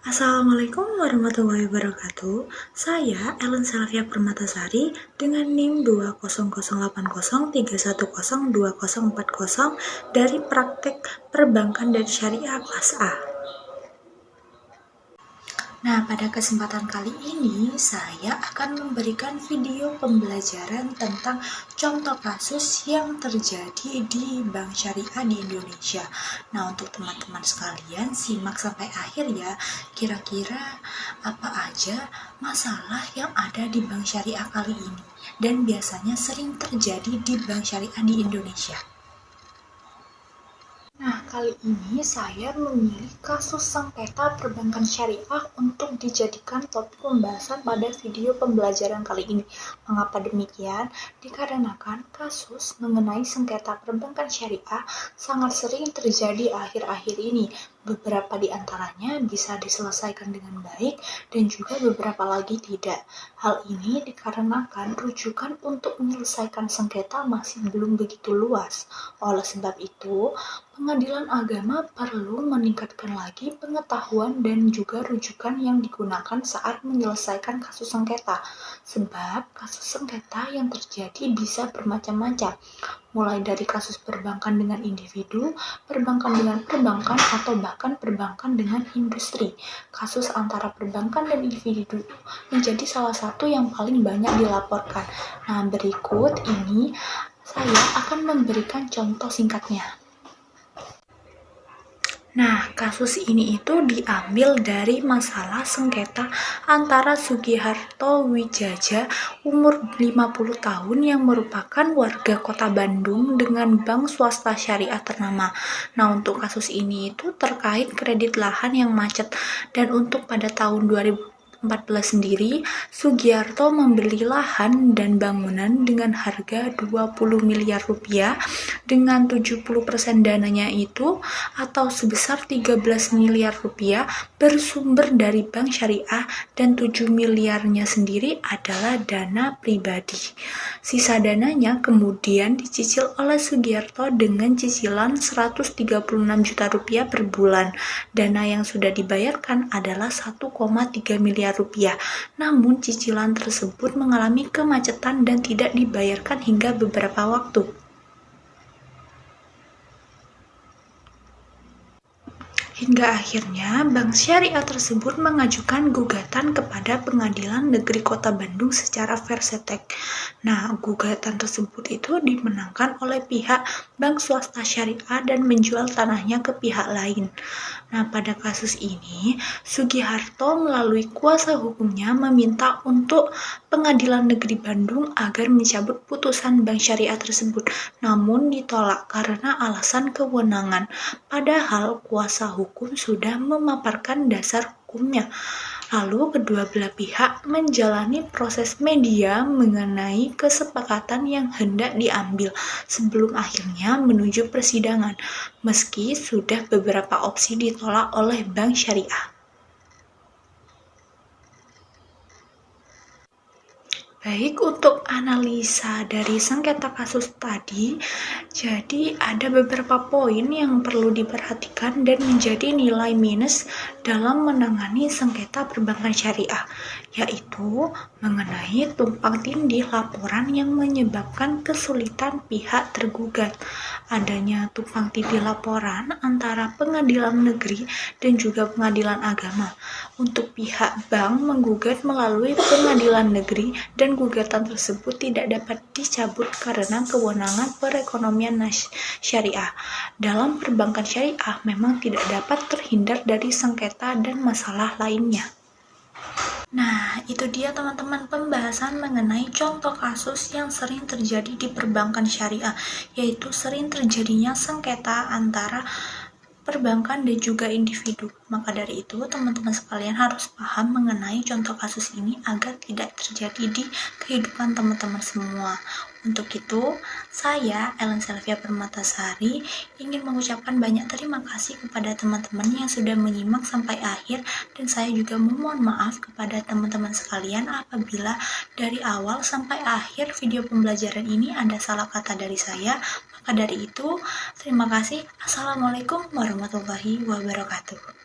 Assalamualaikum warahmatullahi wabarakatuh. Saya Ellen Selvia Permatasari dengan NIM 2008031020040 dari Praktek Perbankan dan Syariah kelas A. Nah, pada kesempatan kali ini saya akan memberikan video pembelajaran tentang contoh kasus yang terjadi di Bank Syariah di Indonesia. Nah, untuk teman-teman sekalian simak sampai akhir ya. Kira-kira apa aja masalah yang ada di Bank Syariah kali ini dan biasanya sering terjadi di Bank Syariah di Indonesia. Nah, kali ini saya memilih kasus sengketa perbankan syariah untuk dijadikan topik pembahasan pada video pembelajaran kali ini. Mengapa demikian? Dikarenakan kasus mengenai sengketa perbankan syariah sangat sering terjadi akhir-akhir ini. Beberapa di antaranya bisa diselesaikan dengan baik dan juga beberapa lagi tidak. Hal ini dikarenakan rujukan untuk menyelesaikan sengketa masih belum begitu luas. Oleh sebab itu, Pengadilan agama perlu meningkatkan lagi pengetahuan dan juga rujukan yang digunakan saat menyelesaikan kasus sengketa. Sebab kasus sengketa yang terjadi bisa bermacam-macam, mulai dari kasus perbankan dengan individu, perbankan dengan perbankan, atau bahkan perbankan dengan industri. Kasus antara perbankan dan individu menjadi salah satu yang paling banyak dilaporkan. Nah, berikut ini saya akan memberikan contoh singkatnya. Nah, kasus ini itu diambil dari masalah sengketa antara Sugiharto Wijaya umur 50 tahun yang merupakan warga kota Bandung dengan bank swasta syariah ternama. Nah, untuk kasus ini itu terkait kredit lahan yang macet dan untuk pada tahun 2014 sendiri, Sugiharto membeli lahan dan bangunan dengan harga 20 miliar rupiah dengan 70% dananya itu atau sebesar 13 miliar rupiah bersumber dari bank syariah dan 7 miliarnya sendiri adalah dana pribadi. Sisa dananya kemudian dicicil oleh Sugiharto dengan cicilan 136 juta rupiah per bulan. Dana yang sudah dibayarkan adalah 1,3 miliar rupiah. Namun cicilan tersebut mengalami kemacetan dan tidak dibayarkan hingga beberapa waktu. Hingga akhirnya bank syariah tersebut mengajukan gugatan kepada Pengadilan Negeri Kota Bandung secara versetek. Nah, gugatan tersebut itu dimenangkan oleh pihak bank swasta syariah dan menjual tanahnya ke pihak lain. Nah, pada kasus ini, Sugiharto melalui kuasa hukumnya meminta untuk Pengadilan Negeri Bandung agar mencabut putusan bank syariah tersebut. Namun ditolak karena alasan kewenangan. Padahal kuasa hukum sudah memaparkan dasar hukumnya. Lalu kedua belah pihak menjalani proses media mengenai kesepakatan yang hendak diambil sebelum akhirnya menuju persidangan, meski sudah beberapa opsi ditolak oleh bank syariah. Baik, untuk analisa dari sengketa kasus tadi, jadi ada beberapa poin yang perlu diperhatikan dan menjadi nilai minus dalam menangani sengketa perbankan syariah, yaitu mengenai tumpang tindih laporan yang menyebabkan kesulitan pihak tergugat. Adanya tumpang tindih laporan antara pengadilan negeri dan juga pengadilan agama. Untuk pihak bank menggugat melalui pengadilan negeri dan gugatan tersebut tidak dapat dicabut karena kewenangan perekonomian syariah. Dalam perbankan syariah memang tidak dapat terhindar dari sengketa dan masalah lainnya. Nah, itu dia teman-teman pembahasan mengenai contoh kasus yang sering terjadi di perbankan syariah, yaitu sering terjadinya sengketa antara perbankan dan juga individu. Maka dari itu, teman-teman sekalian harus paham mengenai contoh kasus ini agar tidak terjadi di kehidupan teman-teman semua. Untuk itu, saya, Ellen Selvia Permatasari, ingin mengucapkan banyak terima kasih kepada teman-teman yang sudah menyimak sampai akhir, dan saya juga memohon maaf kepada teman-teman sekalian apabila dari awal sampai akhir video pembelajaran ini ada salah kata dari saya. Maka dari itu, terima kasih. Assalamualaikum warahmatullahi wabarakatuh.